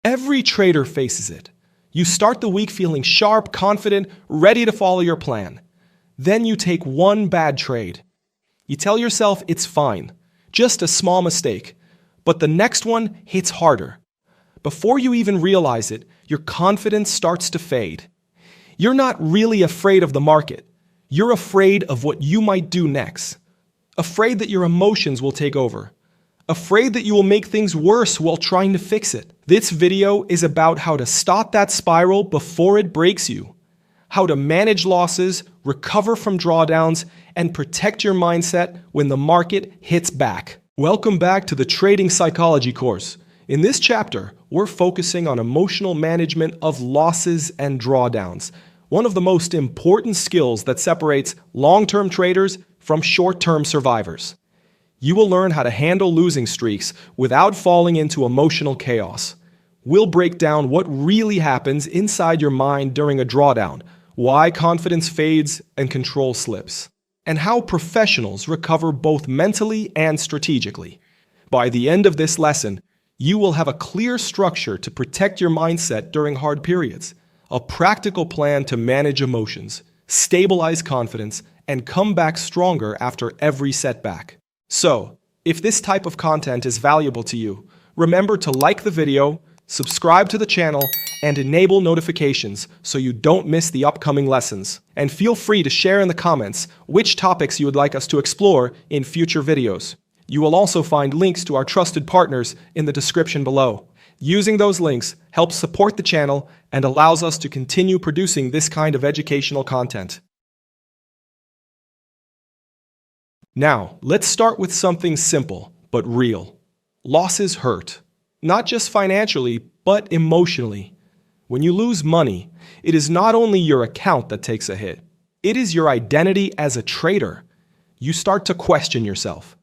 Every trader faces it. You start the week feeling sharp, confident, ready to follow your plan. Then you take one bad trade. You tell yourself it's fine, just a small mistake. But the next one hits harder. Before you even realize it, your confidence starts to fade. You're not really afraid of the market. You're afraid of what you might do next. Afraid that your emotions will take over. Afraid that you will make things worse while trying to fix it. This video is about how to stop that spiral before it breaks you. How to manage losses, recover from drawdowns, and protect your mindset when the market hits back. Welcome back to the Trading Psychology course. In this chapter, we're focusing on emotional management of losses and drawdowns, one of the most important skills that separates long-term traders from short-term survivors. You will learn how to handle losing streaks without falling into emotional chaos. We'll break down what really happens inside your mind during a drawdown, why confidence fades and control slips, and how professionals recover both mentally and strategically. By the end of this lesson, you will have a clear structure to protect your mindset during hard periods, a practical plan to manage emotions, stabilize confidence, and come back stronger after every setback. So, if this type of content is valuable to you, remember to like the video, subscribe to the channel, and enable notifications so you don't miss the upcoming lessons. And feel free to share in the comments which topics you would like us to explore in future videos. You will also find links to our trusted partners in the description below. Using those links helps support the channel and allows us to continue producing this kind of educational content. Now, let's start with something simple but real. Losses hurt, not just financially, but emotionally. When you lose money, it is not only your account that takes a hit, it is your identity as a trader. You start to question yourself.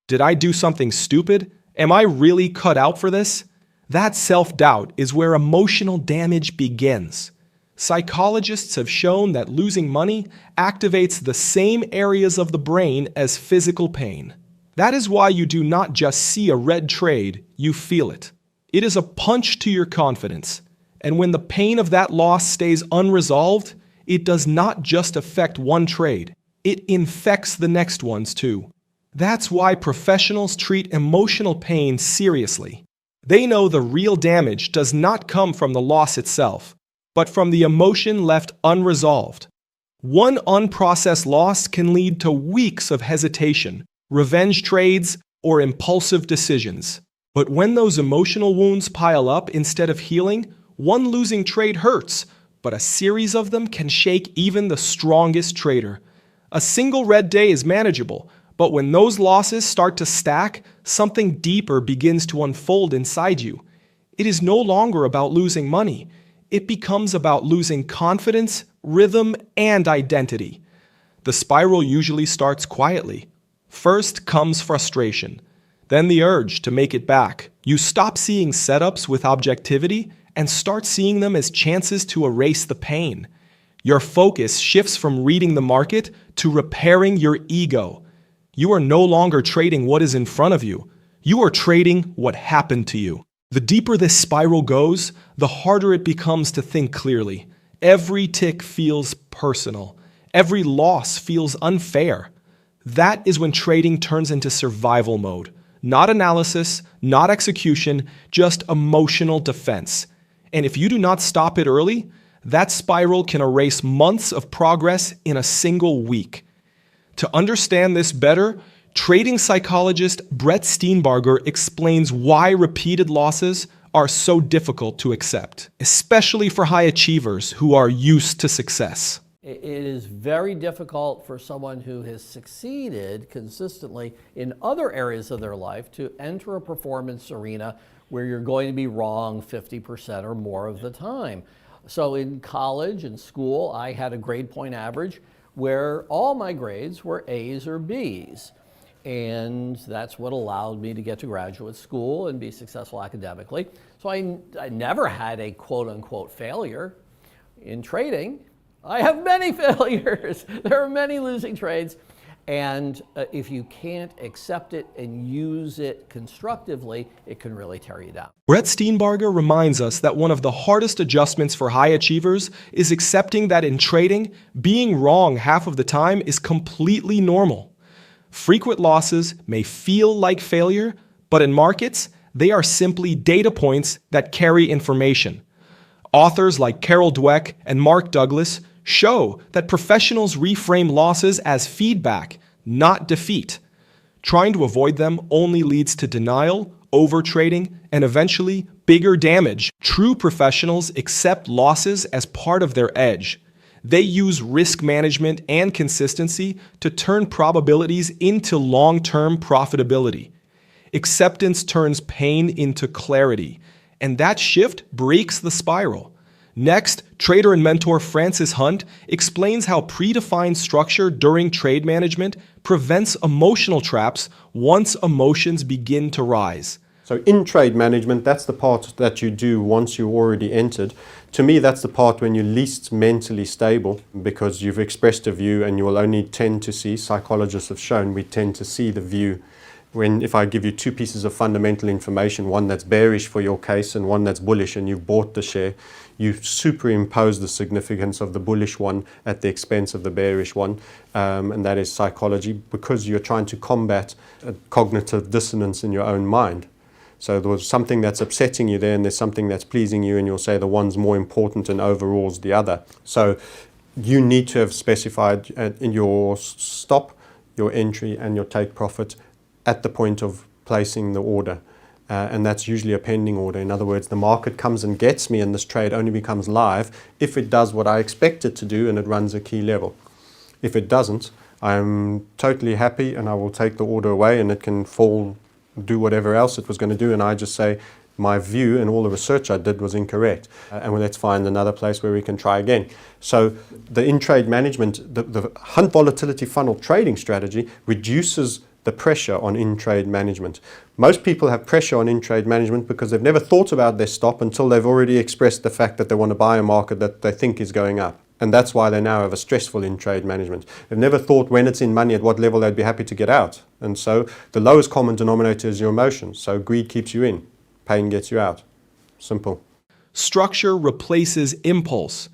Did I do something stupid? Am I really cut out for this? That self-doubt is where emotional damage begins. Psychologists have shown that losing money activates the same areas of the brain as physical pain. That is why you do not just see a red trade, you feel it. It is a punch to your confidence. And when the pain of that loss stays unresolved, it does not just affect one trade. It infects the next ones too. That's why professionals treat emotional pain seriously. They know the real damage does not come from the loss itself, but from the emotion left unresolved. One unprocessed loss can lead to weeks of hesitation, revenge trades, or impulsive decisions. But when those emotional wounds pile up instead of healing, one losing trade hurts, but a series of them can shake even the strongest trader. A single red day is manageable, but when those losses start to stack, something deeper begins to unfold inside you. It is no longer about losing money. It becomes about losing confidence, rhythm, and identity. The spiral usually starts quietly. First comes frustration, then the urge to make it back. You stop seeing setups with objectivity and start seeing them as chances to erase the pain. Your focus shifts from reading the market to repairing your ego. You are no longer trading what is in front of you. You are trading what happened to you. The deeper this spiral goes, the harder it becomes to think clearly. Every tick feels personal. Every loss feels unfair. That is when trading turns into survival mode. Not analysis, not execution, just emotional defense. And if you do not stop it early, that spiral can erase months of progress in a single week. To understand this better, trading psychologist Steenbarger explains why repeated losses are so difficult to accept, especially for high achievers who are used to success. It is very difficult for someone who has succeeded consistently in other areas of their life to enter a performance arena where you're going to be wrong 50% or more of the time. So in college and school, I had a grade point average where all my grades were A's or B's. And that's what allowed me to get to graduate school and be successful academically. So I never had a quote unquote failure. In trading, I have many failures. There are many losing trades. And if you can't accept it and use it constructively, it can really tear you down. Brett Steenbarger reminds us that one of the hardest adjustments for high achievers is accepting that in trading, being wrong half of the time is completely normal. Frequent losses may feel like failure, but in markets, they are simply data points that carry information. Authors like Carol Dweck and Mark Douglas show that professionals reframe losses as feedback, not defeat. Trying to avoid them only leads to denial, overtrading, and eventually bigger damage. True professionals accept losses as part of their edge. They use risk management and consistency to turn probabilities into long-term profitability. Acceptance turns pain into clarity, and that shift breaks the spiral. Next, trader and mentor Francis Hunt explains how predefined structure during trade management prevents emotional traps once emotions begin to rise. So in trade management, that's the part that you do once you're already entered. To me, that's the part when you're least mentally stable, because you've expressed a view and you will only tend to see, psychologists have shown, we tend to see the view if I give you two pieces of fundamental information, one that's bearish for your case and one that's bullish, and you've bought the share, you superimpose the significance of the bullish one at the expense of the bearish one, and that is psychology, because you're trying to combat a cognitive dissonance in your own mind. So there was something that's upsetting you there, and there's something that's pleasing you, and you'll say the one's more important and overrules the other. So you need to have specified in your stop, your entry, and your take profit at the point of placing the order. And that's usually a pending order. In other words, the market comes and gets me, and this trade only becomes live if it does what I expect it to do and it runs a key level. If it doesn't, I'm totally happy and I will take the order away, and it can fall, do whatever else it was going to do, and I just say my view and all the research I did was incorrect, and let's find another place where we can try again. So the in-trade management, the Hunt volatility funnel trading strategy reduces the pressure on in-trade management. Most people have pressure on in-trade management because they've never thought about their stop until they've already expressed the fact that they want to buy a market that they think is going up. And that's why they now have a stressful in-trade management. They've never thought when it's in money at what level they'd be happy to get out. And so the lowest common denominator is your emotions. So greed keeps you in, pain gets you out. Simple. Structure replaces impulse.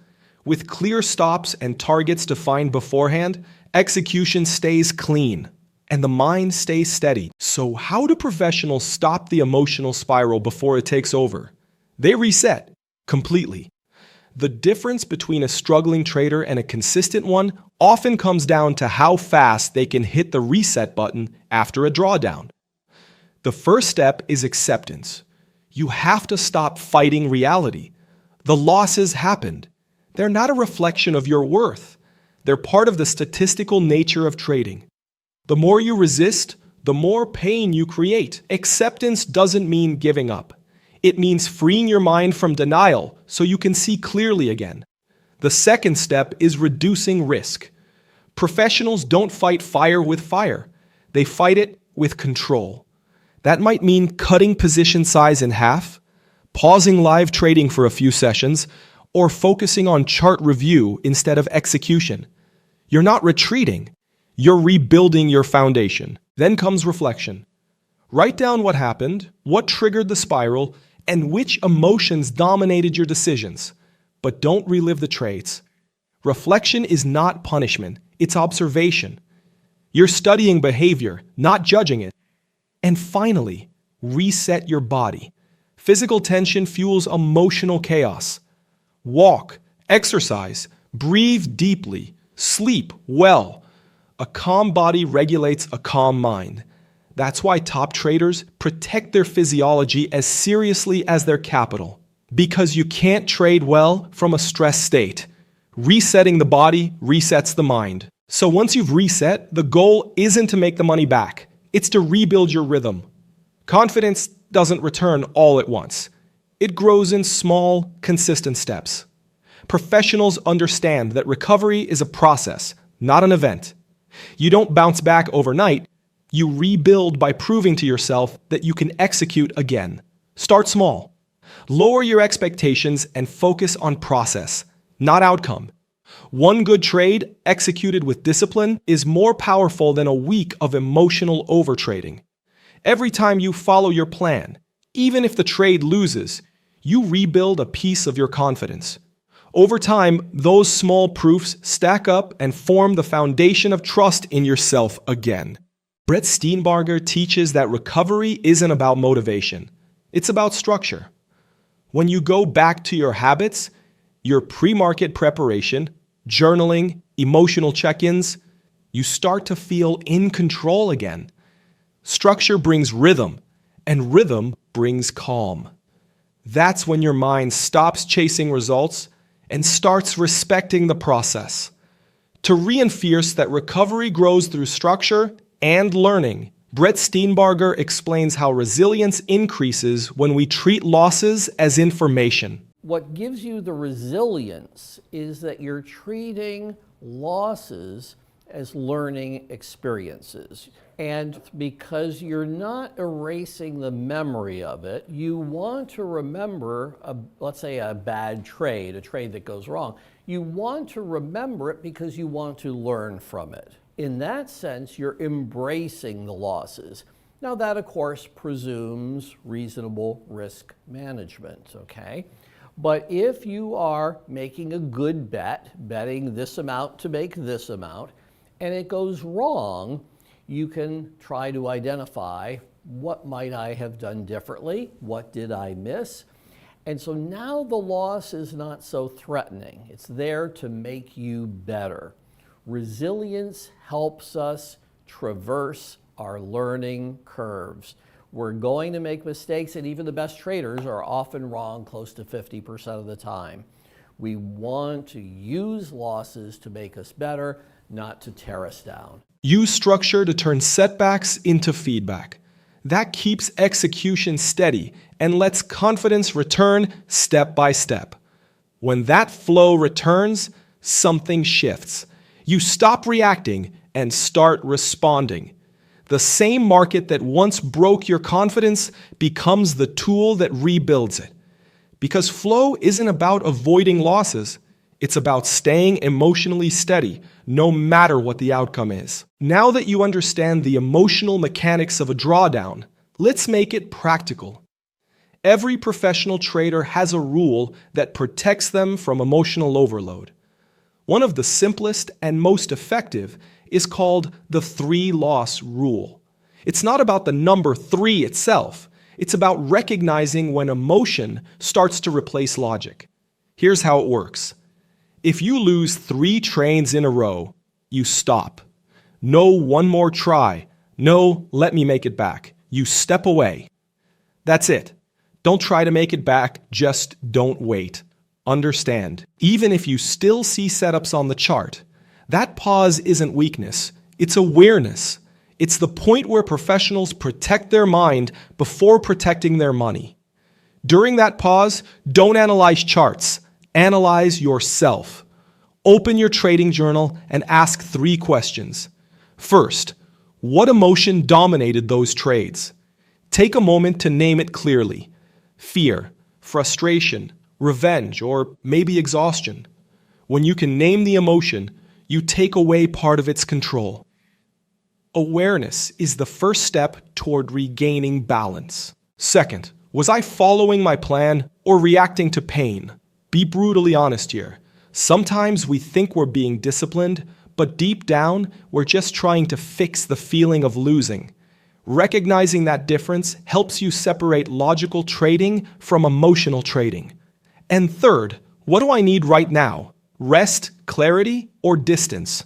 With clear stops and targets defined beforehand, execution stays clean and the mind stays steady. So how do professionals stop the emotional spiral before it takes over? They reset completely. The difference between a struggling trader and a consistent one often comes down to how fast they can hit the reset button after a drawdown. The first step is acceptance. You have to stop fighting reality. The losses happened. They're not a reflection of your worth. They're part of the statistical nature of trading. The more you resist, the more pain you create. Acceptance doesn't mean giving up. It means freeing your mind from denial so you can see clearly again. The second step is reducing risk. Professionals don't fight fire with fire. They fight it with control. That might mean cutting position size in half, pausing live trading for a few sessions, or focusing on chart review instead of execution. You're not retreating. You're rebuilding your foundation. Then comes reflection. Write down what happened, what triggered the spiral, and which emotions dominated your decisions. But don't relive the traits. Reflection is not punishment, it's observation. You're studying behavior, not judging it. And finally, reset your body. Physical tension fuels emotional chaos. Walk, exercise, breathe deeply, sleep well. A calm body regulates a calm mind. That's why top traders protect their physiology as seriously as their capital. Because you can't trade well from a stress state. Resetting the body resets the mind. So once you've reset, the goal isn't to make the money back. It's to rebuild your rhythm. Confidence doesn't return all at once. It grows in small, consistent steps. Professionals understand that recovery is a process, not an event. You don't bounce back overnight. You rebuild by proving to yourself that you can execute again. Start small. Lower your expectations and focus on process, not outcome. One good trade, executed with discipline, is more powerful than a week of emotional overtrading. Every time you follow your plan, even if the trade loses, you rebuild a piece of your confidence. Over time, those small proofs stack up and form the foundation of trust in yourself again. Brett Steenbarger teaches that recovery isn't about motivation. It's about structure. When you go back to your habits, your pre-market preparation, journaling, emotional check-ins, you start to feel in control again. Structure brings rhythm, and rhythm brings calm. That's when your mind stops chasing results and starts respecting the process. To reinforce that recovery grows through structure and learning, Brett Steenbarger explains how resilience increases when we treat losses as information. What gives you the resilience is that you're treating losses as learning experiences. And because you're not erasing the memory of it, you want to remember, let's say a bad trade, a trade that goes wrong. You want to remember it because you want to learn from it. In that sense, you're embracing the losses. Now that, of course, presumes reasonable risk management, okay? But if you are making a good bet, betting this amount to make this amount, and it goes wrong, you can try to identify what might I have done differently, what did I miss, and so now the loss is not so threatening. It's there to make you better. Resilience helps us traverse our learning curves. We're going to make mistakes, and even the best traders are often wrong close to 50% of the time. We want to use losses to make us better, not to tear us down. Use structure to turn setbacks into feedback. That keeps execution steady and lets confidence return step by step. When that flow returns, something shifts. You stop reacting and start responding. The same market that once broke your confidence becomes the tool that rebuilds it. Because flow isn't about avoiding losses. It's about staying emotionally steady, no matter what the outcome is. Now that you understand the emotional mechanics of a drawdown, let's make it practical. Every professional trader has a rule that protects them from emotional overload. One of the simplest and most effective is called the 3-loss rule. It's not about the number 3 itself. It's about recognizing when emotion starts to replace logic. Here's how it works. If you lose 3 trades in a row, you stop. No one more try. No, let me make it back. You step away. That's it. Don't try to make it back, just don't wait. Understand, even if you still see setups on the chart, that pause isn't weakness, it's awareness. It's the point where professionals protect their mind before protecting their money. During that pause, don't analyze charts, analyze yourself. Open your trading journal and ask 3 questions. First, what emotion dominated those trades? Take a moment to name it clearly. Fear, frustration, revenge, or maybe exhaustion. When you can name the emotion, you take away part of its control. Awareness is the first step toward regaining balance. Second, was I following my plan or reacting to pain? Be brutally honest here. Sometimes we think we're being disciplined, but deep down, we're just trying to fix the feeling of losing. Recognizing that difference helps you separate logical trading from emotional trading. And third, what do I need right now? Rest, clarity, or distance?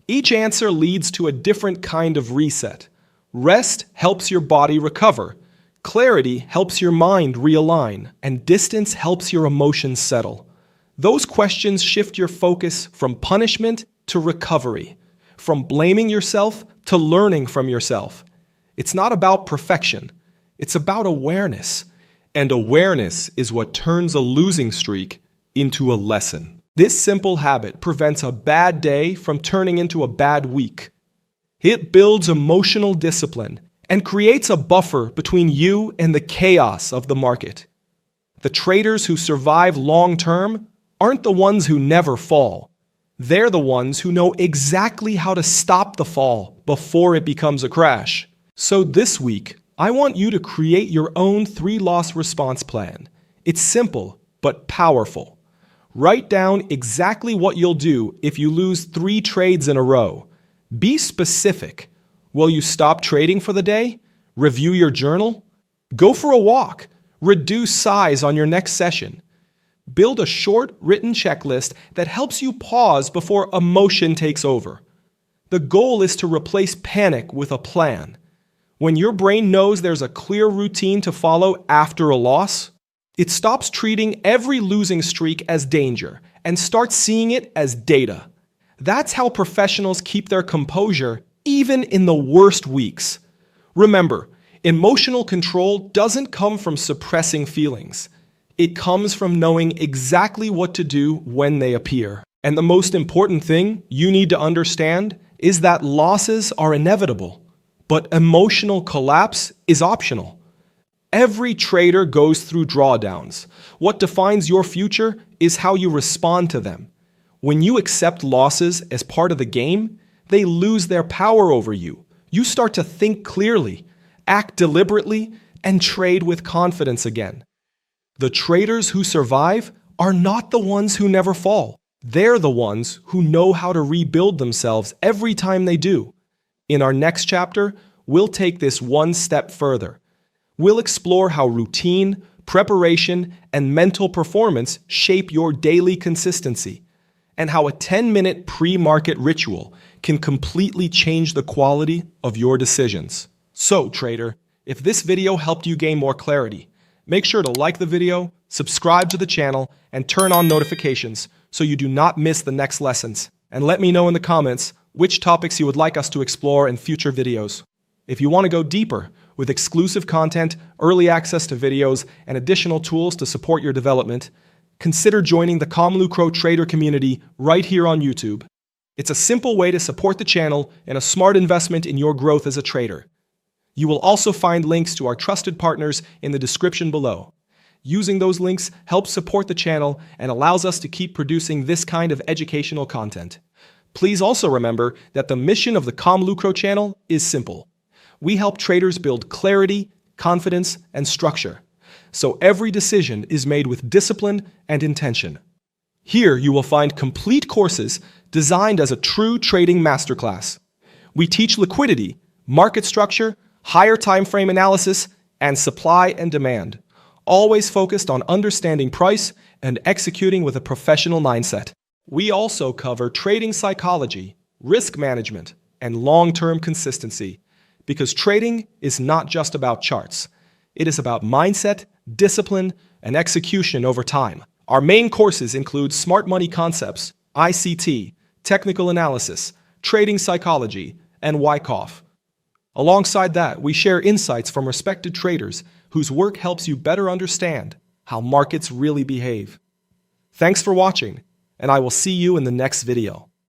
Each answer leads to a different kind of reset. Rest helps your body recover. Clarity helps your mind realign. And distance helps your emotions settle. Those questions shift your focus from punishment to recovery, from blaming yourself to learning from yourself. It's not about perfection. It's about awareness. And awareness is what turns a losing streak into a lesson. This simple habit prevents a bad day from turning into a bad week. It builds emotional discipline and creates a buffer between you and the chaos of the market. The traders who survive long-term aren't the ones who never fall. They're the ones who know exactly how to stop the fall before it becomes a crash. So this week, I want you to create your own 3-loss response plan. It's simple, but powerful. Write down exactly what you'll do if you lose 3 trades in a row. Be specific. Will you stop trading for the day? Review your journal? Go for a walk. Reduce size on your next session. Build a short, written checklist that helps you pause before emotion takes over. The goal is to replace panic with a plan. When your brain knows there's a clear routine to follow after a loss, it stops treating every losing streak as danger and starts seeing it as data. That's how professionals keep their composure even in the worst weeks. Remember, emotional control doesn't come from suppressing feelings. It comes from knowing exactly what to do when they appear. And the most important thing you need to understand is that losses are inevitable, but emotional collapse is optional. Every trader goes through drawdowns. What defines your future is how you respond to them. When you accept losses as part of the game, they lose their power over you. You start to think clearly, act deliberately, and trade with confidence again. The traders who survive are not the ones who never fall. They're the ones who know how to rebuild themselves every time they do. In our next chapter, we'll take this one step further. We'll explore how routine, preparation, and mental performance shape your daily consistency, and how a 10-minute pre-market ritual can completely change the quality of your decisions. So, trader, if this video helped you gain more clarity, make sure to like the video, subscribe to the channel, and turn on notifications so you do not miss the next lessons. And let me know in the comments which topics you would like us to explore in future videos. If you want to go deeper with exclusive content, early access to videos, and additional tools to support your development, consider joining the Comlucro Trader community right here on YouTube. It's a simple way to support the channel and a smart investment in your growth as a trader. You will also find links to our trusted partners in the description below. Using those links helps support the channel and allows us to keep producing this kind of educational content. Please also remember that the mission of the Comlucro channel is simple. We help traders build clarity, confidence, and structure, so every decision is made with discipline and intention. Here you will find complete courses designed as a true trading masterclass. We teach liquidity, market structure, higher time frame analysis, and supply and demand, always focused on understanding price and executing with a professional mindset. We also cover trading psychology, risk management, and long-term consistency, because trading is not just about charts. It is about mindset, discipline, and execution over time. Our main courses include Smart Money Concepts, ICT, Technical Analysis, Trading Psychology, and Wyckoff. Alongside that, we share insights from respected traders whose work helps you better understand how markets really behave. Thanks for watching, and I will see you in the next video.